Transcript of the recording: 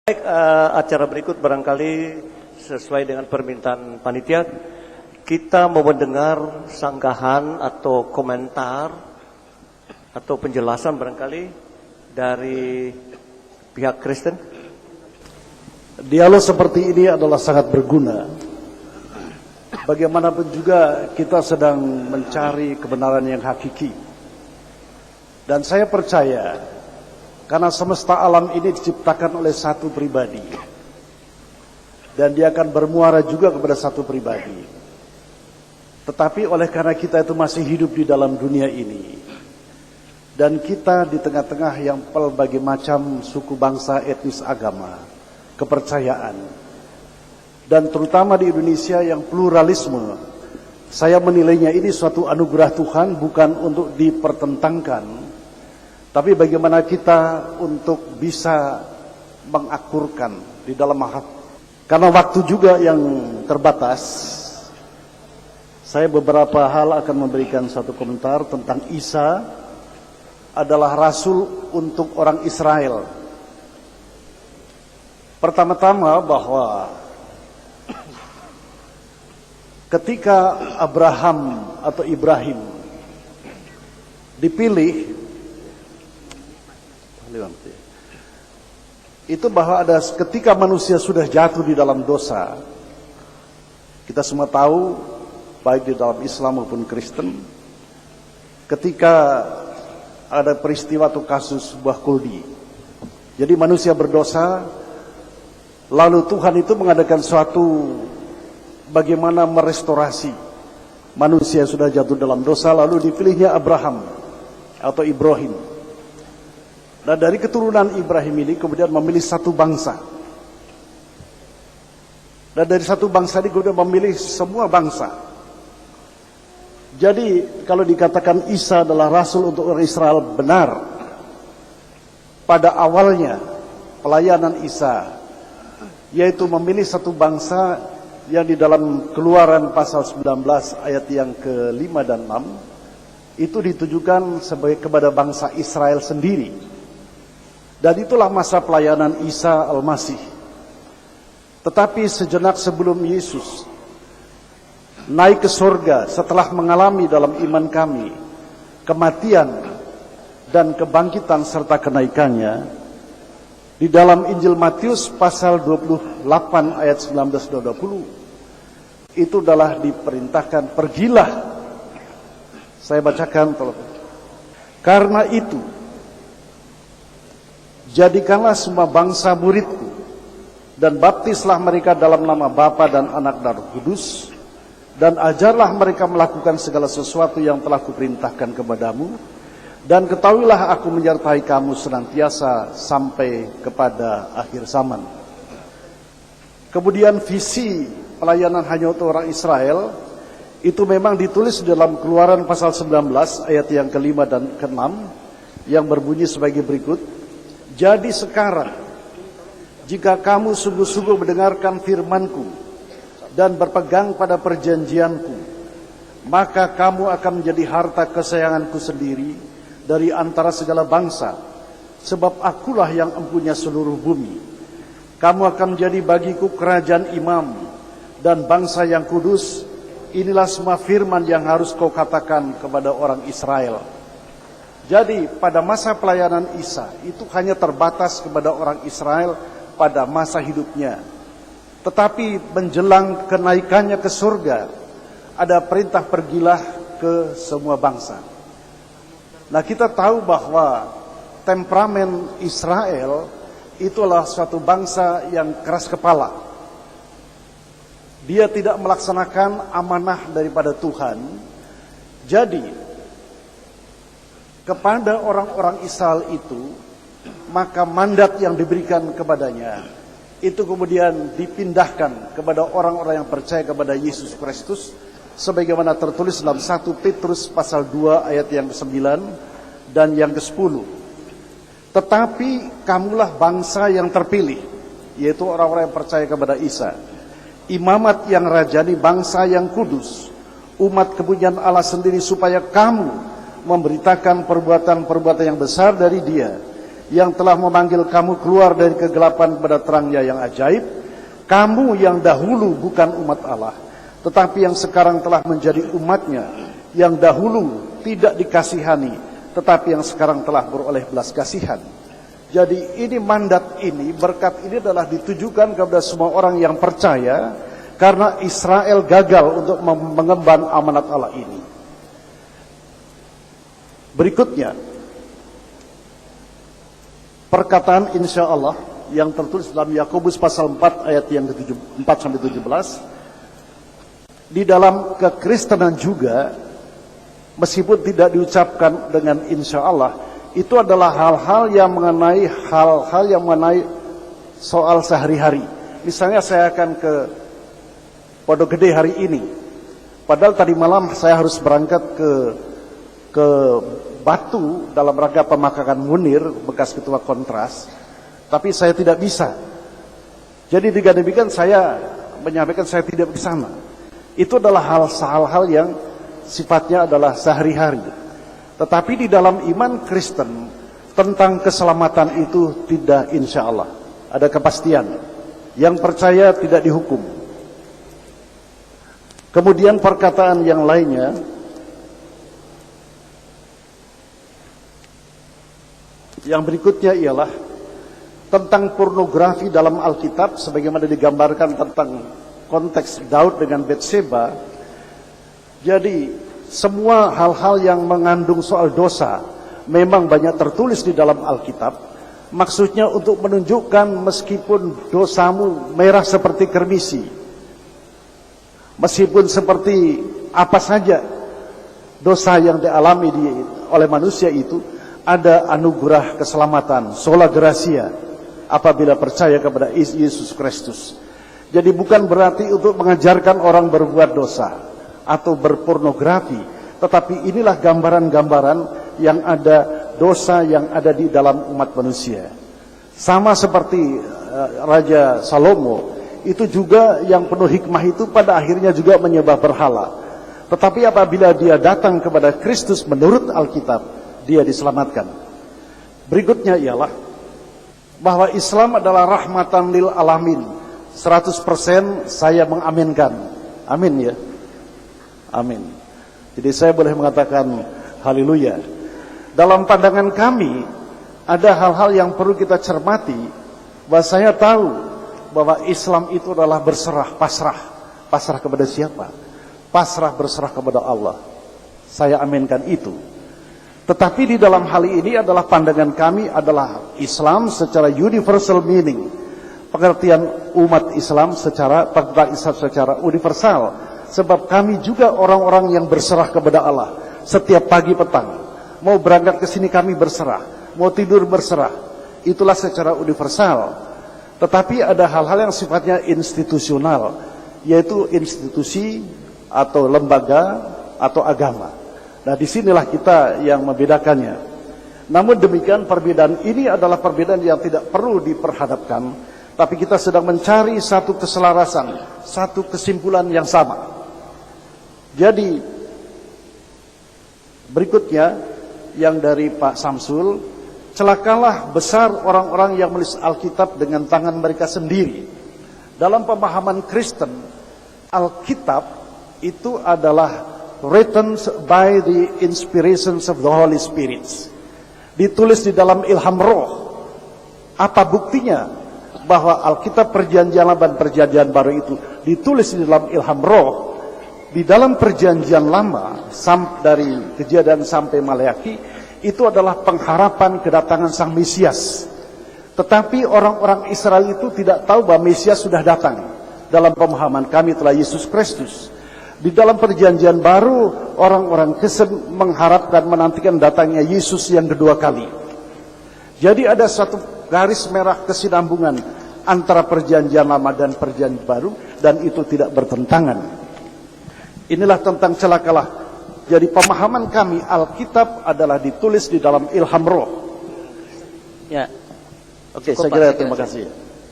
Baik, acara berikut barangkali sesuai dengan permintaan panitia, kita mau mendengar sanggahan atau komentar atau penjelasan barangkali dari pihak Kristen. Dialog seperti ini adalah sangat berguna. Bagaimanapun juga kita sedang mencari kebenaran yang hakiki. Dan saya percaya karena semesta alam ini diciptakan oleh satu pribadi. Dan dia akan bermuara juga kepada satu pribadi. Tetapi oleh karena kita itu masih hidup di dalam dunia ini. Dan kita di tengah-tengah yang pelbagai macam suku bangsa, etnis, agama, kepercayaan. Dan terutama di Indonesia yang pluralisme. Saya menilainya ini suatu anugerah Tuhan, bukan untuk dipertentangkan. Tapi bagaimana kita untuk bisa mengakurkan di dalam hati. Karena waktu juga yang terbatas, saya beberapa hal akan memberikan satu komentar tentang Isa adalah rasul untuk orang Israel. Pertama-tama bahwa ketika Abraham atau Ibrahim dipilih, itu bahwa ada ketika manusia sudah jatuh di dalam dosa, kita semua tahu baik di dalam Islam maupun Kristen, ketika ada peristiwa atau kasus buah kuldi, jadi manusia berdosa, lalu Tuhan itu mengadakan suatu bagaimana merestorasi manusia yang sudah jatuh dalam dosa, lalu dipilihnya Abraham atau Ibrahim. Nah, dari keturunan Ibrahim ini kemudian memilih satu bangsa. Dan dari satu bangsa ini kemudian memilih semua bangsa. Jadi kalau dikatakan Isa adalah rasul untuk orang Israel, benar. Pada awalnya pelayanan Isa, yaitu memilih satu bangsa yang di dalam Keluaran pasal 19 ayat yang ke-5 dan 6, itu ditujukan sebagai kepada bangsa Israel sendiri. Dan itulah masa pelayanan Isa Al-Masih. Tetapi sejenak sebelum Yesus naik ke surga setelah mengalami dalam iman kami kematian dan kebangkitan serta kenaikannya, di dalam Injil Matius pasal 28 ayat 19-20 itu adalah diperintahkan, pergilah. Saya bacakan tolong. Karena itu jadikanlah semua bangsa muridku, dan baptislah mereka dalam nama Bapa dan Anak dan Roh Kudus, dan ajarlah mereka melakukan segala sesuatu yang telah kuperintahkan kepadamu, dan ketahuilah aku menyertai kamu senantiasa sampai kepada akhir zaman. Kemudian visi pelayanan hanya untuk orang Israel, itu memang ditulis dalam Keluaran pasal 19 ayat yang ke-5 dan ke-6, yang berbunyi sebagai berikut. Jadi sekarang, jika kamu sungguh-sungguh mendengarkan firman-Ku dan berpegang pada perjanjian-Ku, maka kamu akan menjadi harta kesayangan-Ku sendiri dari antara segala bangsa, sebab Akulah yang empunya seluruh bumi. Kamu akan menjadi bagiku kerajaan imam dan bangsa yang kudus. Inilah semua firman yang harus kau katakan kepada orang Israel. Jadi pada masa pelayanan Isa itu hanya terbatas kepada orang Israel pada masa hidupnya. Tetapi menjelang kenaikannya ke surga, ada perintah pergilah ke semua bangsa. Nah, kita tahu bahwa temperamen Israel itulah suatu bangsa yang keras kepala. Dia tidak melaksanakan amanah daripada Tuhan. Jadi kepada orang-orang Israel itu, maka mandat yang diberikan kepadanya itu kemudian dipindahkan kepada orang-orang yang percaya kepada Yesus Kristus, sebagaimana tertulis dalam 1 Petrus pasal 2 ayat yang ke-9 dan yang ke-10. Tetapi kamulah bangsa yang terpilih, yaitu orang-orang yang percaya kepada Isa, imamat yang rajani, bangsa yang kudus, umat kepunyaan Allah sendiri, supaya kamu memberitakan perbuatan-perbuatan yang besar dari Dia yang telah memanggil kamu keluar dari kegelapan kepada terangnya yang ajaib. Kamu yang dahulu bukan umat Allah, tetapi yang sekarang telah menjadi umatnya, yang dahulu tidak dikasihani, tetapi yang sekarang telah beroleh belas kasihan. Jadi ini mandat ini, berkat ini adalah ditujukan kepada semua orang yang percaya, karena Israel gagal untuk mengemban amanat Allah ini. Berikutnya, perkataan insya Allah yang tertulis dalam Yakobus pasal 4 ayat yang ke-4 sampai 17. Di dalam kekristenan juga, meskipun tidak diucapkan dengan insya Allah, itu adalah hal-hal yang mengenai soal sehari-hari. Misalnya saya akan ke Pondok Gede hari ini, padahal tadi malam saya harus berangkat ke Batu dalam rangka pemakaman Munir, bekas ketua Kontras, tapi saya tidak bisa. Jadi dengan demikian saya menyampaikan saya tidak di sana. Itu adalah hal-hal yang sifatnya adalah sehari-hari. Tetapi di dalam iman Kristen tentang keselamatan itu tidak insya Allah. Ada kepastian. Yang percaya tidak dihukum. Kemudian perkataan yang lainnya, yang berikutnya ialah tentang pornografi dalam Alkitab, sebagaimana digambarkan tentang konteks Daud dengan Batseba. Jadi semua hal-hal yang mengandung soal dosa memang banyak tertulis di dalam Alkitab. Maksudnya untuk menunjukkan meskipun dosamu merah seperti kermisi, meskipun seperti apa saja dosa yang dialami oleh manusia itu, ada anugerah keselamatan, sola gratia, apabila percaya kepada Yesus Kristus. Jadi bukan berarti untuk mengajarkan orang berbuat dosa atau berpornografi, tetapi inilah gambaran-gambaran yang ada dosa yang ada di dalam umat manusia. Sama seperti Raja Salomo, itu juga yang penuh hikmah itu pada akhirnya juga menyembah berhala. Tetapi apabila dia datang kepada Kristus menurut Alkitab, dia diselamatkan. Berikutnya ialah bahwa Islam adalah rahmatan lil alamin. 100% saya mengaminkan. Amin ya. Amin. Jadi saya boleh mengatakan haleluya. Dalam pandangan kami ada hal-hal yang perlu kita cermati, bahwa saya tahu bahwa Islam itu adalah berserah, pasrah. Pasrah kepada siapa? Pasrah berserah kepada Allah. Saya aminkan itu. Tetapi di dalam hal ini adalah pandangan kami adalah Islam secara universal meaning, pengertian umat Islam secara universal. Sebab kami juga orang-orang yang berserah kepada Allah setiap pagi petang. Mau berangkat ke sini kami berserah, mau tidur berserah. Itulah secara universal. Tetapi ada hal-hal yang sifatnya institusional, yaitu institusi atau lembaga atau agama. Nah, disinilah kita yang membedakannya. Namun demikian, perbedaan ini adalah perbedaan yang tidak perlu diperhadapkan, tapi kita sedang mencari satu keselarasan, satu kesimpulan yang sama. Jadi berikutnya yang dari Pak Samsul, celakalah besar orang-orang yang menulis Alkitab dengan tangan mereka sendiri. Dalam pemahaman Kristen, Alkitab itu adalah written by the inspirations of the Holy Spirit. Ditulis di dalam ilham roh. Apa buktinya bahwa Alkitab Perjanjian Lama dan Perjanjian Baru itu ditulis di dalam ilham roh? Di dalam Perjanjian Lama dari Kejadian sampai Maleakhi itu adalah pengharapan kedatangan Sang Mesias. Tetapi orang-orang Israel itu tidak tahu bahwa Mesias sudah datang. Dalam pemahaman kami telah Yesus Kristus. Di dalam Perjanjian Baru, orang-orang Kristen mengharapkan, menantikan datangnya Yesus yang kedua kali. Jadi ada satu garis merah kesinambungan antara Perjanjian Lama dan Perjanjian Baru, dan itu tidak bertentangan. Inilah tentang celakalah. Jadi pemahaman kami, Alkitab adalah ditulis di dalam ilham roh. Ya. Oke, saya kira terima kasih.